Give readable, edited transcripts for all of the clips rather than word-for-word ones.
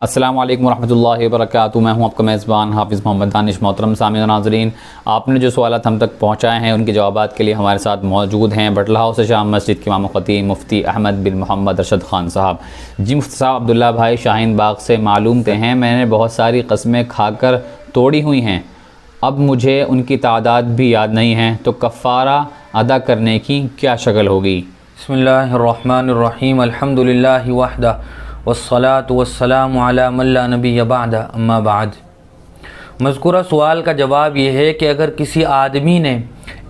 السلام علیکم ورحمۃ اللہ وبرکاتہ۔ میں ہوں آپ کا میزبان حافظ محمد دانش۔ محترم سامعین و ناظرین، آپ نے جو سوالات ہم تک پہنچائے ہیں ان کے جوابات کے لیے ہمارے ساتھ موجود ہیں بٹلہ ہاؤس جامع مسجد کے امام خطیب مفتی احمد بن محمد ارشد خان صاحب۔ جی مفتی صاحب، عبداللہ بھائی شاہین باغ سے معلوم تے ہیں میں نے بہت ساری قسمیں کھا کر توڑی ہوئی ہیں، اب مجھے ان کی تعداد بھی یاد نہیں ہے، تو کفارہ ادا کرنے کی کیا شکل ہوگی؟ بسم اللہ الرحمن الرحیم، الحمدللہ وحدہ والصلاة والسلام علی من لا نبی بعد، اما بعد۔ مذکورہ سوال کا جواب یہ ہے کہ اگر کسی آدمی نے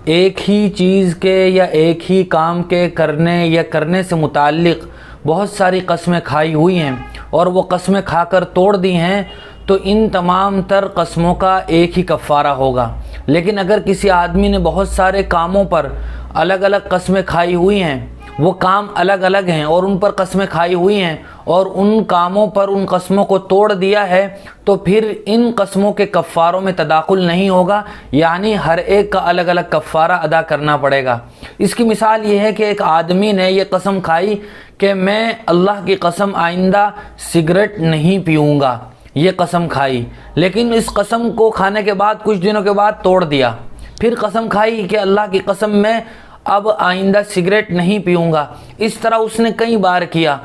ایک ہی چیز کے یا ایک ہی کام کے کرنے سے متعلق بہت ساری قسمیں کھائی ہوئی ہیں اور وہ قسمیں کھا کر توڑ دی ہیں، تو ان تمام تر قسموں کا ایک ہی کفارہ ہوگا۔ لیکن اگر کسی آدمی نے بہت سارے کاموں پر الگ الگ قسمیں کھائی ہوئی ہیں، وہ کام الگ الگ ہیں اور ان پر قسمیں کھائی ہوئی ہیں اور ان کاموں پر ان قسموں کو توڑ دیا ہے، تو پھر ان قسموں کے کفاروں میں تداخل نہیں ہوگا، یعنی ہر ایک کا الگ الگ کفارہ ادا کرنا پڑے گا۔ اس کی مثال یہ ہے کہ ایک آدمی نے یہ قسم کھائی کہ میں اللہ کی قسم آئندہ سگریٹ نہیں پیوں گا، یہ قسم کھائی، لیکن اس قسم کو کھانے کے بعد کچھ دنوں کے بعد توڑ دیا۔ پھر قسم کھائی کہ اللہ کی قسم میں اب آئندہ سگریٹ نہیں پیوں گا۔ اس طرح اس نے کئی بار کیا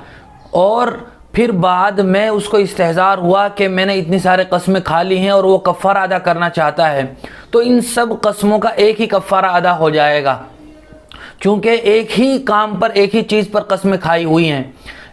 اور پھر بعد میں اس کو استحضار ہوا کہ میں نے اتنی سارے قسمیں کھا لی ہیں اور وہ کفارہ ادا کرنا چاہتا ہے، تو ان سب قسموں کا ایک ہی کفارہ ادا ہو جائے گا، چونکہ ایک ہی کام پر ایک ہی چیز پر قسمیں کھائی ہوئی ہیں۔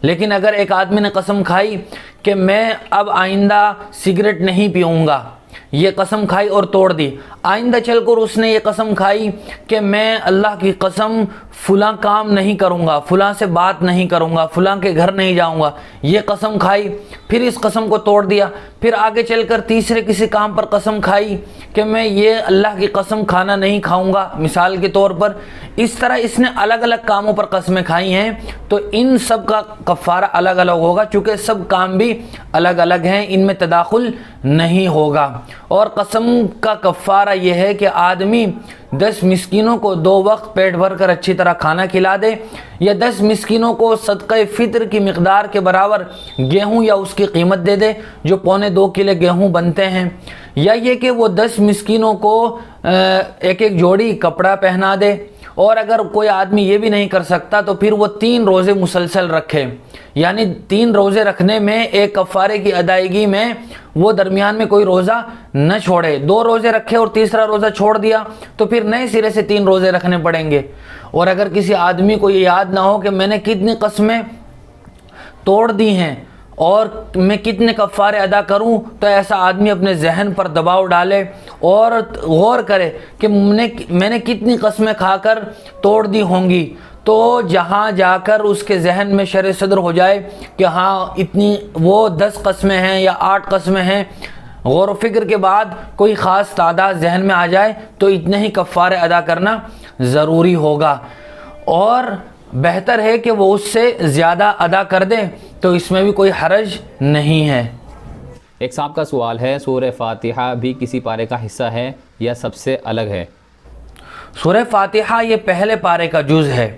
لیکن اگر ایک آدمی نے قسم کھائی کہ میں اب آئندہ سگریٹ نہیں پیوں گا، یہ قسم کھائی اور توڑ دی، آئندہ چل کر اس نے یہ قسم کھائی کہ میں اللہ کی قسم فلاں کام نہیں کروں گا، فلاں سے بات نہیں کروں گا، فلاں کے گھر نہیں جاؤں گا، یہ قسم کھائی، پھر اس قسم کو توڑ دیا، پھر آگے چل کر تیسرے کسی کام پر قسم کھائی کہ میں یہ اللہ کی قسم کھانا نہیں کھاؤں گا مثال کے طور پر۔ اس طرح اس نے الگ الگ کاموں پر قسمیں کھائی ہیں، تو ان سب کا کفارہ الگ الگ ہوگا، چونکہ سب کام بھی الگ الگ ہیں، ان میں تداخل نہیں ہوگا۔ اور قسم کا کفارہ یہ ہے کہ آدمی 10 مسکینوں کو 2 وقت پیٹ بھر کر اچھی طرح کھانا کھلا دے، یا 10 مسکینوں کو صدقہ فطر کی مقدار کے برابر گیہوں یا اس کی قیمت دے دے، جو 1.25 کلو گیہوں بنتے ہیں، یا یہ کہ وہ 10 مسکینوں کو ایک ایک جوڑی کپڑا پہنا دے۔ اور اگر کوئی آدمی یہ بھی نہیں کر سکتا تو پھر وہ 3 روزے مسلسل رکھے، یعنی 3 روزے رکھنے میں ایک کفارے کی ادائیگی میں وہ درمیان میں کوئی روزہ نہ چھوڑے، 2 روزے رکھے اور تیسرا روزہ چھوڑ دیا تو پھر نئے سرے سے 3 روزے رکھنے پڑیں گے۔ اور اگر کسی آدمی کو یہ یاد نہ ہو کہ میں نے کتنی قسمیں توڑ دی ہیں اور میں کتنے کفارے ادا کروں، تو ایسا آدمی اپنے ذہن پر دباؤ ڈالے اور غور کرے کہ میں نے کتنی قسمیں کھا کر توڑ دی ہوں گی، تو جہاں جا کر اس کے ذہن میں شرح صدر ہو جائے کہ ہاں اتنی وہ 10 قسمیں ہیں یا 8 قسمیں ہیں، غور و فکر کے بعد کوئی خاص تعداد ذہن میں آ جائے تو اتنے ہی کفارے ادا کرنا ضروری ہوگا، اور بہتر ہے کہ وہ اس سے زیادہ ادا کر دے، تو اس میں بھی کوئی حرج نہیں ہے۔ ایک صاحب کا سوال ہے، سورہ فاتحہ بھی کسی پارے کا حصہ ہے یا سب سے الگ ہے؟ سورہ فاتحہ یہ پہلے پارے کا جز ہے،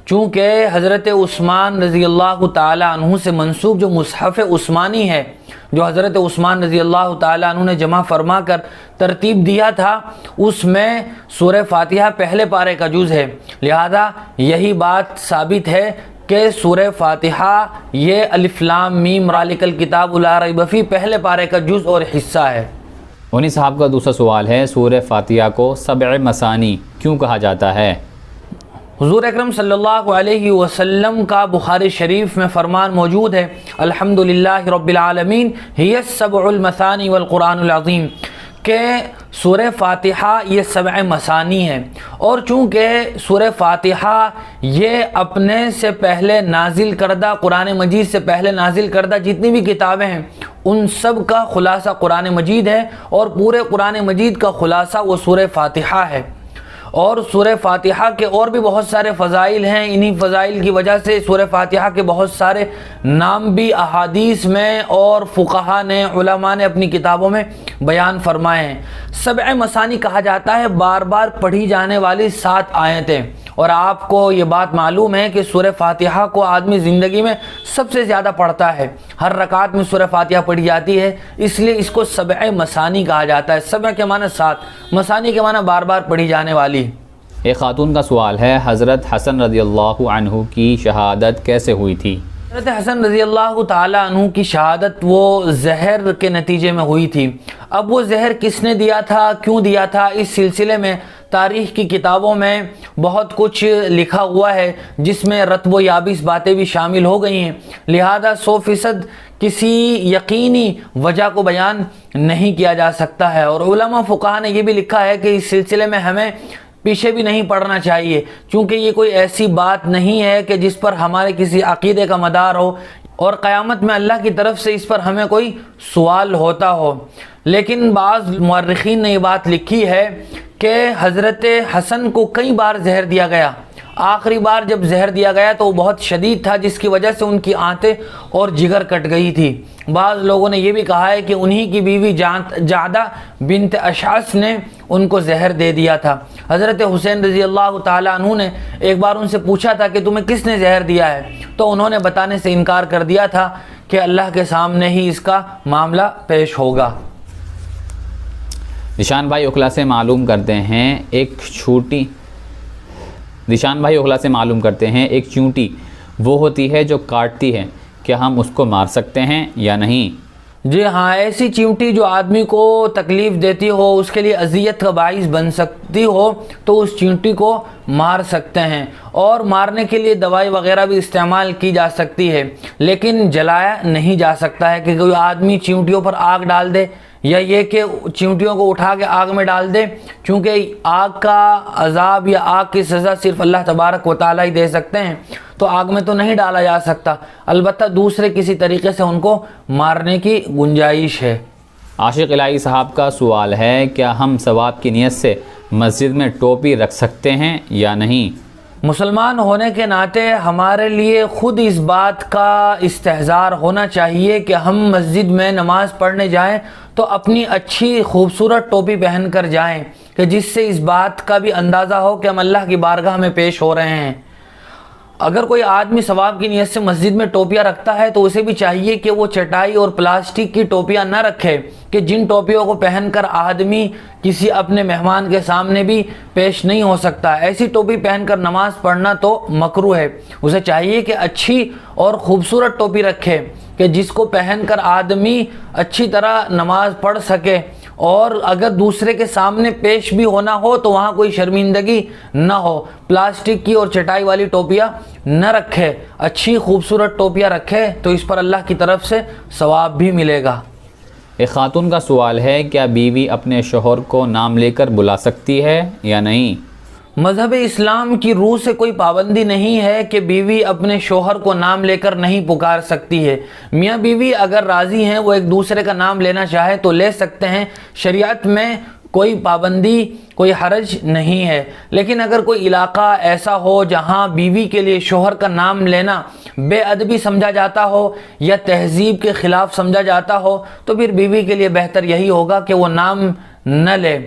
چونکہ حضرت عثمان رضی اللہ تعالی عنہ سے منسوب جو مصحف عثمانی ہے، جو حضرت عثمان رضی اللہ تعالی عنہ نے جمع فرما کر ترتیب دیا تھا، اس میں سورہ فاتحہ پہلے پارے کا جز ہے، لہذا یہی بات ثابت ہے کہ سورہ فاتحہ یہ الف لام میم ذالک الکتاب لا ریب فیہ پہلے پارے کا جز اور حصہ ہے۔ انہی صاحب کا دوسرا سوال ہے، سورہ فاتحہ کو 7 مثانی کیوں کہا جاتا ہے؟ حضور اکرم صلی اللہ علیہ وسلم کا بخاری شریف میں فرمان موجود ہے، الحمدللہ رب العالمین ہی السبع المثانی والقرآن العظیم، کہ سورہ فاتحہ یہ 7 مثانی ہے، اور چونکہ سورہ فاتحہ یہ اپنے سے پہلے نازل کردہ قرآن مجید سے پہلے نازل کردہ جتنی بھی کتابیں ہیں ان سب کا خلاصہ قرآن مجید ہے، اور پورے قرآن مجید کا خلاصہ وہ سورہ فاتحہ ہے۔ اور سورہ فاتحہ کے اور بھی بہت سارے فضائل ہیں، انہی فضائل کی وجہ سے سورہ فاتحہ کے بہت سارے نام بھی احادیث میں اور فقہا نے علماء نے اپنی کتابوں میں بیان فرمائے ہیں۔ 7 مثانی کہا جاتا ہے بار بار پڑھی جانے والی 7 آیتیں، اور آپ کو یہ بات معلوم ہے کہ سورہ فاتحہ کو آدمی زندگی میں سب سے زیادہ پڑھتا ہے، ہر رکعت میں سورہ فاتحہ پڑھی جاتی ہے، اس لیے اس کو سبع مثانی کہا جاتا ہے۔ سبع کے معنی 7، مثانی کے معنی بار بار پڑھی جانے والی۔ ایک خاتون کا سوال ہے، حضرت حسن رضی اللہ عنہ کی شہادت کیسے ہوئی تھی؟ حضرت حسن رضی اللہ تعالیٰ عنہ کی شہادت وہ زہر کے نتیجے میں ہوئی تھی۔ اب وہ زہر کس نے دیا تھا، کیوں دیا تھا، اس سلسلے میں تاریخ کی کتابوں میں بہت کچھ لکھا ہوا ہے، جس میں رطب و یابس باتیں بھی شامل ہو گئی ہیں، لہذا 100% کسی یقینی وجہ کو بیان نہیں کیا جا سکتا ہے۔ اور علماء فقہاء نے یہ بھی لکھا ہے کہ اس سلسلے میں ہمیں پیچھے بھی نہیں پڑنا چاہیے، چونکہ یہ کوئی ایسی بات نہیں ہے کہ جس پر ہمارے کسی عقیدے کا مدار ہو اور قیامت میں اللہ کی طرف سے اس پر ہمیں کوئی سوال ہوتا ہو۔ لیکن بعض مورخین نے یہ بات لکھی ہے کہ حضرت حسن کو کئی بار زہر دیا گیا، آخری بار جب زہر دیا گیا تو وہ بہت شدید تھا، جس کی وجہ سے ان کی آنتیں اور جگر کٹ گئی تھی۔ بعض لوگوں نے یہ بھی کہا ہے کہ انہی کی بیوی جعدہ بنت اشعث نے ان کو زہر دے دیا تھا۔ حضرت حسین رضی اللہ تعالیٰ عنہ نے ایک بار ان سے پوچھا تھا کہ تمہیں کس نے زہر دیا ہے، تو انہوں نے بتانے سے انکار کر دیا تھا کہ اللہ کے سامنے ہی اس کا معاملہ پیش ہوگا۔ ذیشان بھائی اوکھلا سے معلوم کرتے ہیں ایک چونٹی وہ ہوتی ہے جو کاٹتی ہے، کیا ہم اس کو مار سکتے ہیں یا نہیں؟ جی ہاں، ایسی چیونٹی جو آدمی کو تکلیف دیتی ہو، اس کے لیے اذیت کا باعث بن سکتی ہو، تو اس چیونٹی کو مار سکتے ہیں، اور مارنے کے لیے دوائی وغیرہ بھی استعمال کی جا سکتی ہے، لیکن جلایا نہیں جا سکتا ہے کہ کوئی آدمی چیونٹیوں پر آگ ڈال دے، یا یہ کہ چیونٹیوں کو اٹھا کے آگ میں ڈال دے، چونکہ آگ کا عذاب یا آگ کی سزا صرف اللہ تبارک و تعالیٰ ہی دے سکتے ہیں، تو آگ میں تو نہیں ڈالا جا سکتا، البتہ دوسرے کسی طریقے سے ان کو مارنے کی گنجائش ہے۔ عاشق الہی صاحب کا سوال ہے، کیا ہم ثواب کی نیت سے مسجد میں ٹوپی رکھ سکتے ہیں یا نہیں؟ مسلمان ہونے کے ناطے ہمارے لیے خود اس بات کا استحضار ہونا چاہیے کہ ہم مسجد میں نماز پڑھنے جائیں تو اپنی اچھی خوبصورت ٹوپی پہن کر جائیں، کہ جس سے اس بات کا بھی اندازہ ہو کہ ہم اللہ کی بارگاہ میں پیش ہو رہے ہیں۔ اگر کوئی آدمی ثواب کی نیت سے مسجد میں ٹوپیاں رکھتا ہے تو اسے بھی چاہیے کہ وہ چٹائی اور پلاسٹک کی ٹوپیاں نہ رکھے، کہ جن ٹوپیوں کو پہن کر آدمی کسی اپنے مہمان کے سامنے بھی پیش نہیں ہو سکتا۔ ایسی ٹوپی پہن کر نماز پڑھنا تو مکروہ ہے، اسے چاہیے کہ اچھی اور خوبصورت ٹوپی رکھے، کہ جس کو پہن کر آدمی اچھی طرح نماز پڑھ سکے، اور اگر دوسرے کے سامنے پیش بھی ہونا ہو تو وہاں کوئی شرمندگی نہ ہو۔ پلاسٹک کی اور چٹائی والی ٹوپیاں نہ رکھے، اچھی خوبصورت ٹوپیاں رکھے تو اس پر اللہ کی طرف سے ثواب بھی ملے گا۔ ایک خاتون کا سوال ہے، کیا بیوی اپنے شوہر کو نام لے کر بلا سکتی ہے یا نہیں؟ مذہب اسلام کی روح سے کوئی پابندی نہیں ہے کہ بیوی اپنے شوہر کو نام لے کر نہیں پکار سکتی ہے۔ میاں بیوی اگر راضی ہیں، وہ ایک دوسرے کا نام لینا چاہے تو لے سکتے ہیں، شریعت میں کوئی پابندی، کوئی حرج نہیں ہے۔ لیکن اگر کوئی علاقہ ایسا ہو جہاں بیوی کے لیے شوہر کا نام لینا بے ادبی سمجھا جاتا ہو یا تہذیب کے خلاف سمجھا جاتا ہو، تو پھر بیوی کے لیے بہتر یہی ہوگا کہ وہ نام نہ لے۔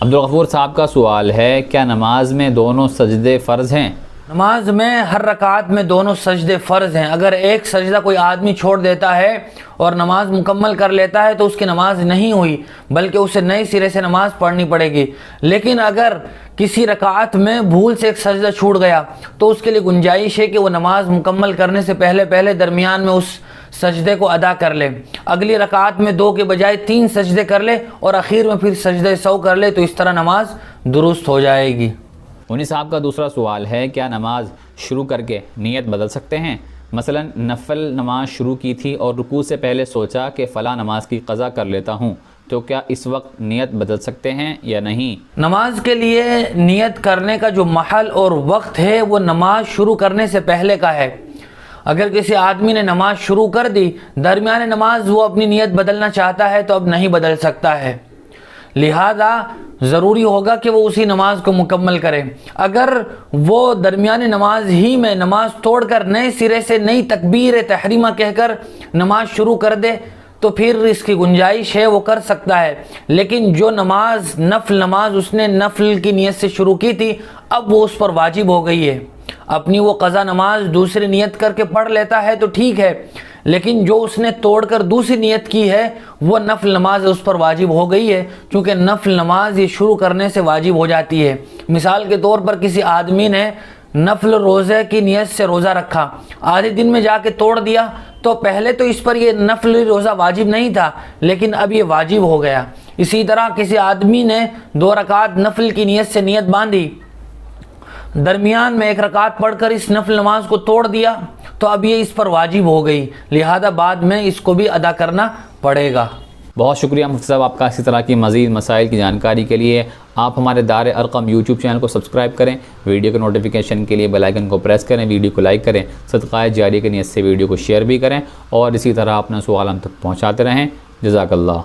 عبدالغفور صاحب کا سوال ہے، کیا نماز میں دونوں سجدے فرض ہیں؟ نماز میں ہر رکعت میں دونوں سجدے فرض ہیں۔ اگر ایک سجدہ کوئی آدمی چھوڑ دیتا ہے اور نماز مکمل کر لیتا ہے تو اس کی نماز نہیں ہوئی، بلکہ اسے نئے سرے سے نماز پڑھنی پڑے گی۔ لیکن اگر کسی رکعت میں بھول سے ایک سجدہ چھوٹ گیا تو اس کے لیے گنجائش ہے کہ وہ نماز مکمل کرنے سے پہلے درمیان میں اس سجدے کو ادا کر لے، اگلی رکعت میں 2 کے بجائے 3 سجدے کر لے اور اخیر میں پھر سجدے سہو کر لے، تو اس طرح نماز درست ہو جائے گی۔ انہی صاحب کا دوسرا سوال ہے، کیا نماز شروع کر کے نیت بدل سکتے ہیں؟ مثلا نفل نماز شروع کی تھی اور رکوع سے پہلے سوچا کہ فلاں نماز کی قضا کر لیتا ہوں، تو کیا اس وقت نیت بدل سکتے ہیں یا نہیں؟ نماز کے لیے نیت کرنے کا جو محل اور وقت ہے وہ نماز شروع کرنے سے پہلے کا ہے۔ اگر کسی آدمی نے نماز شروع کر دی، درمیان نماز وہ اپنی نیت بدلنا چاہتا ہے تو اب نہیں بدل سکتا ہے، لہذا ضروری ہوگا کہ وہ اسی نماز کو مکمل کرے۔ اگر وہ درمیان نماز ہی میں نماز توڑ کر نئے سرے سے نئی تکبیر تحریمہ کہہ کر نماز شروع کر دے تو پھر اس کی گنجائش ہے وہ کر سکتا ہے، لیکن جو نماز نفل نماز اس نے نفل کی نیت سے شروع کی تھی اب وہ اس پر واجب ہو گئی ہے، اپنی وہ قضا نماز دوسری نیت کر کے پڑھ لیتا ہے تو ٹھیک ہے، لیکن جو اس نے توڑ کر دوسری نیت کی ہے وہ نفل نماز اس پر واجب ہو گئی ہے، چونکہ نفل نماز یہ شروع کرنے سے واجب ہو جاتی ہے۔ مثال کے طور پر کسی آدمی نے نفل روزے کی نیت سے روزہ رکھا، آدھے دن میں جا کے توڑ دیا تو پہلے تو اس پر یہ نفل روزہ واجب نہیں تھا لیکن اب یہ واجب ہو گیا۔ اسی طرح کسی آدمی نے 2 رکعت نفل کی نیت سے نیت باندھی، درمیان میں 1 رکعت پڑھ کر اس نفل نماز کو توڑ دیا تو اب یہ اس پر واجب ہو گئی، لہذا بعد میں اس کو بھی ادا کرنا پڑے گا۔ بہت شکریہ مفتی صاحب آپ کا اسی طرح کی مزید مسائل کی جانکاری کے لیے۔ آپ ہمارے دار ارقم یوٹیوب چینل کو سبسکرائب کریں، ویڈیو کے نوٹیفیکیشن کے لیے بیل آئیکن کو پریس کریں، ویڈیو کو لائک کریں، صدقہ جاریہ کی نیت سے ویڈیو کو شیئر بھی کریں اور اسی طرح اپنا سوال ہم تک پہنچاتے رہیں۔ جزاک اللہ۔